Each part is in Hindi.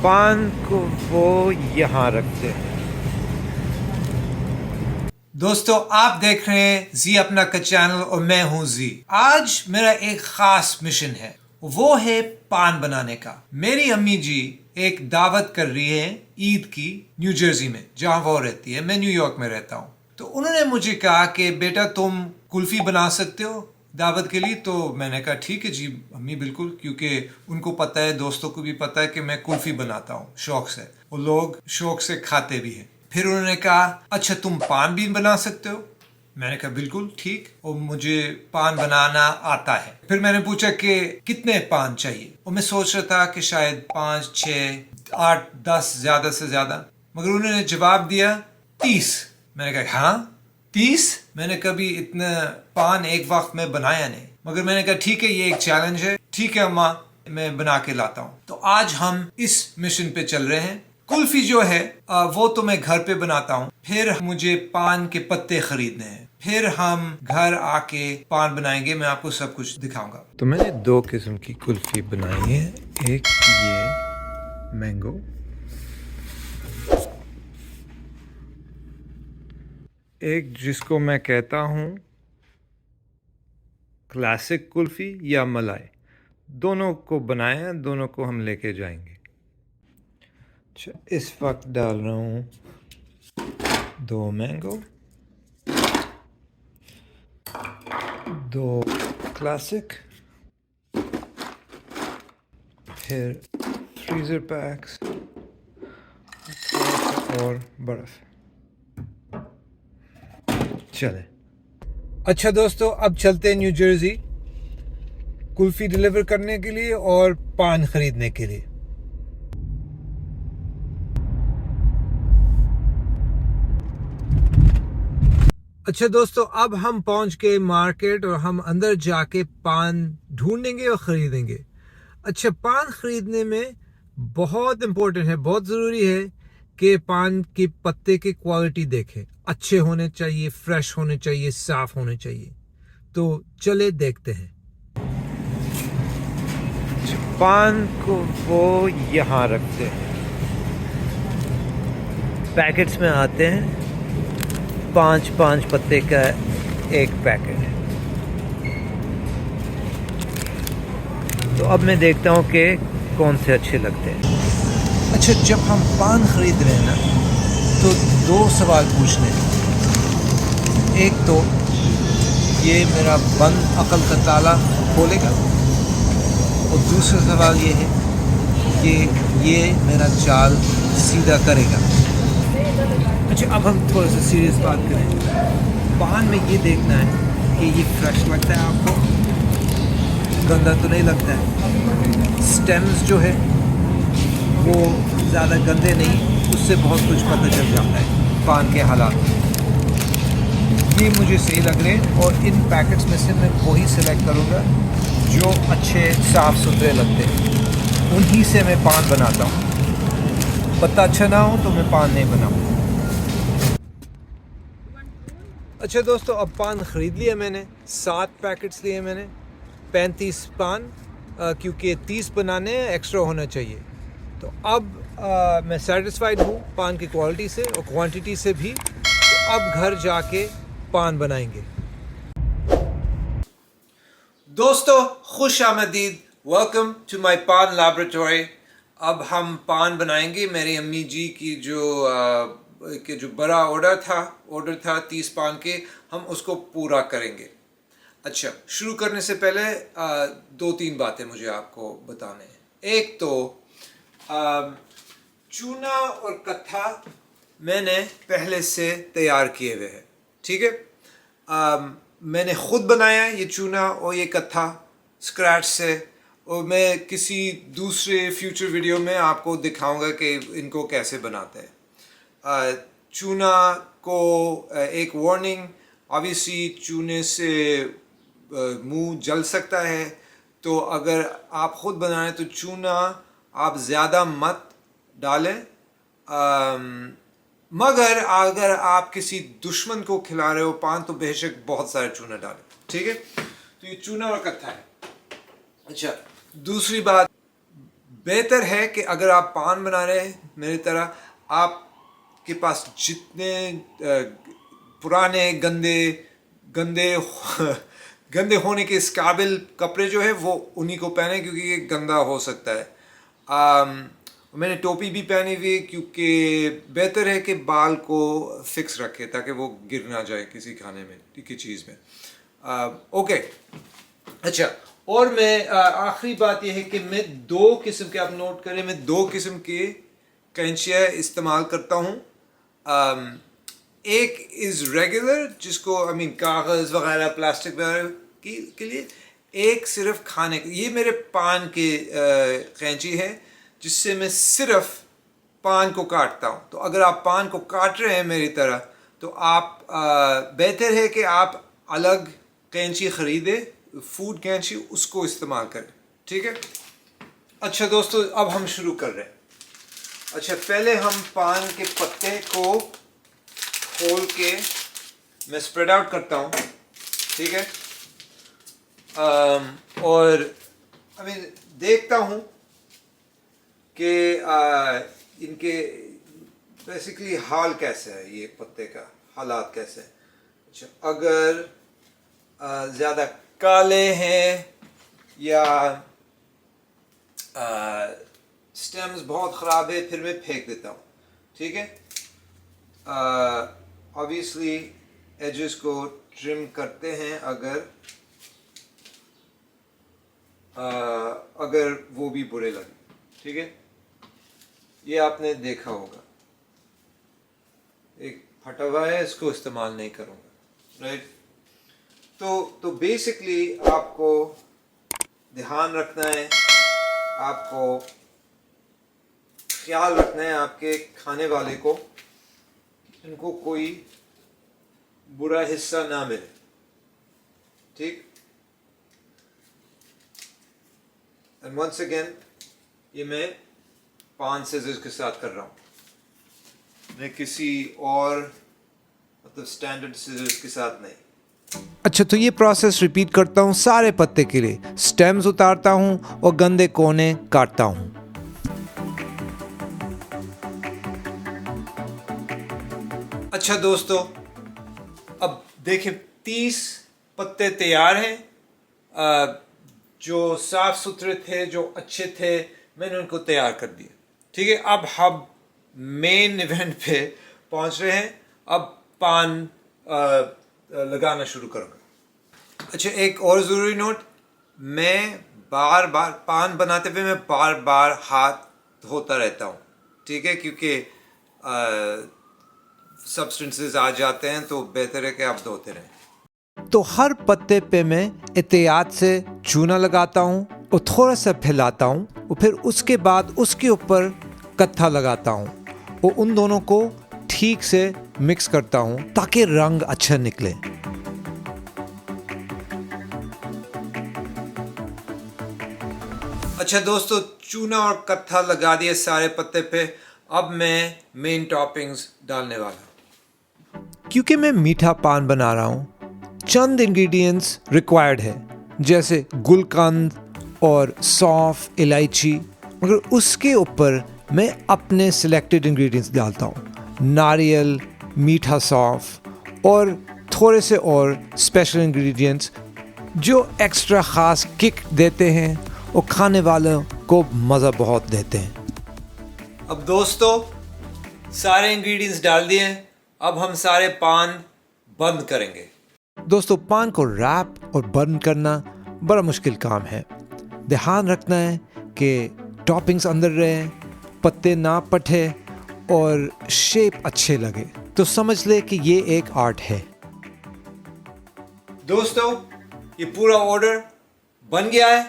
पान को वो यहाँ रखते हैं। दोस्तों, आप देख रहे हैं जी अपना का चैनल और मैं हूं जी। आज मेरा एक खास मिशन है, वो है पान बनाने का। मेरी अम्मी जी एक दावत कर रही है ईद की न्यू जर्सी में, जहां वो रहती है। मैं न्यूयॉर्क में रहता हूं। तो उन्होंने मुझे कहा कि बेटा तुम कुल्फी बना सकते हो दावत के लिए। तो मैंने कहा ठीक है जी अम्मी, बिल्कुल, क्योंकि उनको पता है, दोस्तों को भी पता है कि मैं कुल्फी बनाता हूँ शौक से। वो लोग शौक से खाते भी हैं। फिर उन्होंने कहा अच्छा तुम पान भी बना सकते हो। मैंने कहा बिल्कुल ठीक, और मुझे पान बनाना आता है। फिर मैंने पूछा कि कितने पान चाहिए, और मैं सोच रहा था कि शायद 5, 6, 8, 10 ज्यादा से ज्यादा। मगर उन्होंने जवाब दिया 30। मैंने कहा हाँ 30? मैंने कभी इतना पान एक वक्त में बनाया नहीं। मगर मैंने कहा ठीक है, ये एक चैलेंज है। ठीक है अम्मा, मैं बना के लाता हूँ। तो आज हम इस मिशन पे चल रहे हैं। कुल्फी जो है वो तो मैं घर पे बनाता हूँ। फिर मुझे पान के पत्ते खरीदने हैं। फिर हम घर आके पान बनाएंगे। मैं आपको सब कुछ दिखाऊंगा। तो मैंने 2 किस्म की कुल्फी बनाई है। एक ये मैंगो, एक जिसको मैं कहता हूँ क्लासिक कुल्फी या मलाई। दोनों को बनाया, दोनों को हम लेके जाएंगे। अच्छा, इस वक्त डाल रहा हूँ 2 मैंगो, 2 क्लासिक, फिर फ्रीज़र पैक्स और बर्फ़। चले। अच्छा दोस्तों, अब चलते हैं न्यू जर्सी कुल्फी डिलीवर करने के लिए और पान खरीदने के लिए। अच्छा दोस्तों, अब हम पहुंच गए मार्केट और हम अंदर जाके पान ढूंढेंगे और खरीदेंगे। अच्छा, पान खरीदने में बहुत इम्पोर्टेंट है, बहुत ज़रूरी है कि पान के पत्ते की क्वालिटी देखें। अच्छे होने चाहिए, फ्रेश होने चाहिए, साफ होने चाहिए। तो चले देखते हैं। पान को वो यहाँ रखते हैं, पैकेट्स में आते हैं। 5 पत्ते का एक पैकेट है। तो अब मैं देखता हूँ कि कौन से अच्छे लगते हैं। अच्छा, जब हम पान खरीद रहे हैं ना, तो 2 सवाल पूछने हैं। एक तो ये मेरा बंद अकल का ताला खोलेगा, और दूसरा सवाल ये है कि ये मेरा चाल सीधा करेगा। अच्छा, अब हम थोड़ा सा सीरियस बात करें। पान में ये देखना है कि ये फ्रेश लगता है आपको, गंदा तो नहीं लगता है। स्टेम्स जो है वो ज़्यादा गंदे नहीं, उससे बहुत कुछ पता चल जाता है पान के हालात। ये मुझे सही लग रहे हैं, और इन पैकेट्स में से मैं वही सिलेक्ट करूँगा जो अच्छे साफ़ सुथरे लगते हैं। उन्हीं से मैं पान बनाता हूँ। पत्ता अच्छा ना हो तो मैं पान नहीं बनाऊँगा। अच्छा दोस्तों, अब पान ख़रीद लिया मैंने। 7 पैकेट्स लिए मैंने, 35 पान, क्योंकि 30 बनाने एक्स्ट्रा होना चाहिए। तो अब मैं सेटिस्फाइड हूँ पान की क्वालिटी से और क्वांटिटी से भी। तो अब घर जाके पान बनाएंगे। दोस्तों, खुश आमदीद। वेलकम टू माय पान लैबोरेटरी। अब हम पान बनाएंगे। मेरी अम्मी जी की जो बड़ा ऑर्डर था 30 पान के, हम उसको पूरा करेंगे। अच्छा, शुरू करने से पहले 2-3 बातें मुझे आपको बताने हैं। एक तो चूना और कत्था मैंने पहले से तैयार किए हुए हैं, ठीक है। मैंने खुद बनाया ये चूना और ये कत्था स्क्रैच से, और मैं किसी दूसरे फ्यूचर वीडियो में आपको दिखाऊंगा कि इनको कैसे बनाते हैं। चूना को एक वार्निंग, ऑब्वियसली चूने से मुंह जल सकता है। तो अगर आप खुद बनाएं तो चूना आप ज़्यादा मत डालें। मगर अगर आप किसी दुश्मन को खिला रहे हो पान, तो बेशक बहुत सारे चूना डालें, ठीक है। तो ये चूना और कत्था है। अच्छा, दूसरी बात, बेहतर है कि अगर आप पान बना रहे हैं मेरी तरह, आपके पास जितने पुराने गंदे गंदे गंदे होने के इस काबिल कपड़े जो है वो उन्हीं को पहने, क्योंकि ये गंदा हो सकता है। मैंने टोपी भी पहनी हुई क्योंकि बेहतर है कि बाल को फिक्स रखे ताकि वो गिर ना जाए किसी खाने में की चीज़ में। ओके, अच्छा, और मैं आखिरी बात यह है कि मैं दो किस्म के, आप नोट करें, मैं दो किस्म के कैंचियाँ इस्तेमाल करता हूँ। एक इज़ रेगुलर, जिसको कागज़ वगैरह प्लास्टिक वगैरह के लिए, एक सिर्फ खाने के। ये मेरे पान के कैंची है जिससे मैं सिर्फ पान को काटता हूँ। तो अगर आप पान को काट रहे हैं मेरी तरह, तो आप बेहतर है कि आप अलग कैंची ख़रीदें, फूड कैंची, उसको इस्तेमाल करें, ठीक है। अच्छा दोस्तों, अब हम शुरू कर रहे हैं। अच्छा, पहले हम पान के पत्ते को खोल के मैं स्प्रेड आउट करता हूँ, ठीक है। और देखता हूँ कि इनके बेसिकली हाल कैसे है, ये पत्ते का हालात कैसे है। अच्छा, अगर ज़्यादा काले हैं या स्टेम्स बहुत ख़राब है, फिर मैं फेंक देता हूँ, ठीक है। ऑब्वियसली एजेस को ट्रिम करते हैं अगर वो भी बुरे लगे, ठीक है। ये आपने देखा होगा, एक फटा हुआ है, इसको इस्तेमाल नहीं करूँगा, राइट। तो बेसिकली आपको ध्यान रखना है, आपको ख्याल रखना है आपके खाने वाले को, इनको कोई बुरा हिस्सा ना मिले, ठीक। एंड वंस अगेन, ये मैं पान सीजर्स के साथ कर रहा हूँ, मैं किसी और मतलब स्टैंडर्ड सीजर्स के साथ नहीं। अच्छा, तो ये प्रोसेस रिपीट करता हूँ सारे पत्ते के लिए। स्टेम्स उतारता हूँ और गंदे कोने काटता हूँ। अच्छा दोस्तों, अब देखिए 30 पत्ते तैयार हैं। जो साफ सुथरे थे, जो अच्छे थे, मैंने उनको तैयार कर दिया, ठीक है। अब हम मेन इवेंट पे पहुंच रहे हैं। अब पान लगाना शुरू करूँगा। अच्छा, एक और ज़रूरी नोट, मैं बार बार पान बनाते हुए मैं बार बार हाथ धोता रहता हूँ, ठीक है, क्योंकि सब्सटेंसेस आ जाते हैं, तो बेहतर है कि आप धोते रहें। तो हर पत्ते पे मैं एहतियात से चूना लगाता हूँ और थोड़ा सा फैलाता हूँ, और फिर उसके बाद उसके ऊपर कत्था लगाता हूँ और उन दोनों को ठीक से मिक्स करता हूँ ताकि रंग अच्छा निकले। अच्छा दोस्तों, चूना और कत्था लगा दिए सारे पत्ते पे। अब मैं मेन टॉपिंग्स डालने वाला हूँ। क्योंकि मैं मीठा पान बना रहा हूँ, चंद इंग्रेडिएंट्स रिक्वायर्ड है, जैसे गुलकंद और सौंफ, इलायची, मगर उसके ऊपर मैं अपने सिलेक्टेड इंग्रेडिएंट्स डालता हूँ। नारियल, मीठा सौंफ और थोड़े से और स्पेशल इंग्रेडिएंट्स जो एक्स्ट्रा ख़ास किक देते हैं और खाने वालों को मज़ा बहुत देते हैं। अब दोस्तों, सारे इंग्रेडिएंट्स डाल दिए हैं। अब हम सारे पान बंद करेंगे। दोस्तों, पान को रैप और बर्न करना बड़ा मुश्किल काम है। ध्यान रखना है कि टॉपिंग्स अंदर रहे, पत्ते ना पटे और शेप अच्छे लगे। तो समझ ले कि ये एक आर्ट है। दोस्तों, ये पूरा ऑर्डर बन गया है,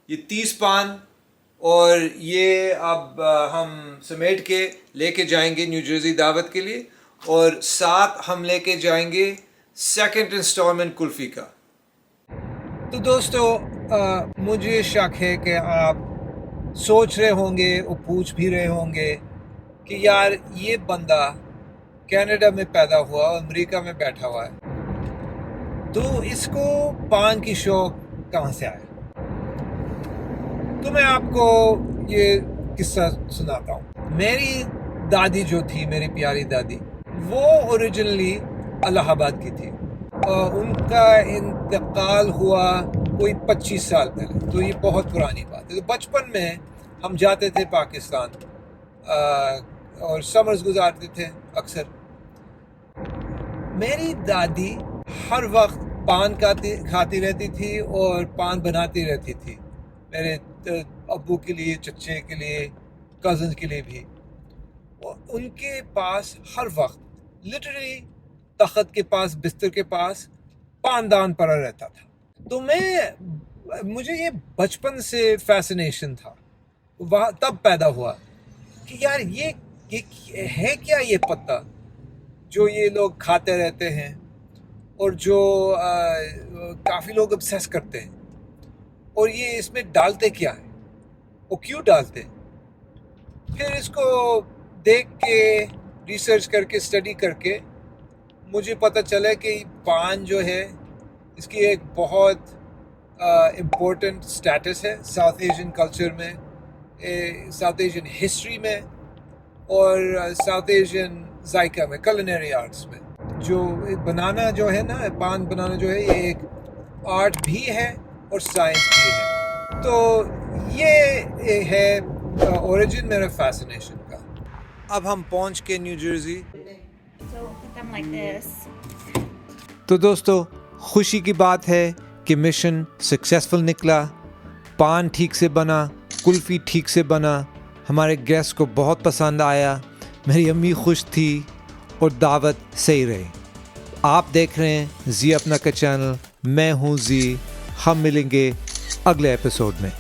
ये 30 पान, और ये अब हम समेट के लेके जाएंगे न्यू जर्सी दावत के लिए, और साथ हम लेके जाएंगे सेकंड इंस्टॉलमेंट कुल्फ़ी का। तो दोस्तों, मुझे शक है कि आप सोच रहे होंगे और पूछ भी रहे होंगे कि यार, ये बंदा कनाडा में पैदा हुआ और अमेरिका में बैठा हुआ है, तो इसको पान की शौक कहाँ से आया। तो मैं आपको ये किस्सा सुनाता हूँ। मेरी दादी जो थी, मेरी प्यारी दादी, वो ओरिजिनली इलाहाबाद की थी। उनका इंतकाल हुआ कोई 25 साल पहले, तो ये बहुत पुरानी बात है। तो बचपन में हम जाते थे पाकिस्तान और समर्स गुजारते थे अक्सर। मेरी दादी हर वक्त पान खाती रहती थी और पान बनाती रहती थी, मेरे अब्बू के लिए, चच्चे के लिए, कज़न के लिए भी। और उनके पास हर वक्त लिटरली तख्त के पास, बिस्तर के पास पानदान पड़ा रहता था। तो मुझे ये बचपन से फैसिनेशन था, वह तब पैदा हुआ कि यार ये है क्या ये पत्ता जो ये लोग खाते रहते हैं और जो काफ़ी लोग ऑब्सेस करते हैं, और ये इसमें डालते क्या है, वो क्यों डालते हैं। फिर इसको देख के, रिसर्च करके, स्टडी करके मुझे पता चला कि पान जो है इसकी एक बहुत इम्पोर्टेंट स्टेटस है साउथ एशियन कल्चर में, साउथ एशियन हिस्ट्री में और साउथ एशियन जायका में, कुलिनरी आर्ट्स में। जो बनाना जो है ना, पान बनाना जो है, ये एक आर्ट भी है और साइंस भी है। तो ये है ओरिजिन मेरा फैसिनेशन का। अब हम पहुंच के new Jersey. So put them like this. तो दोस्तों, खुशी की बात है कि मिशन सक्सेसफुल निकला। पान ठीक से बना, कुल्फ़ी ठीक से बना, हमारे गेस्ट को बहुत पसंद आया, मेरी अम्मी खुश थी और दावत सही रही। आप देख रहे हैं जी अपना का चैनल, मैं हूँ जी। हम मिलेंगे अगले एपिसोड में।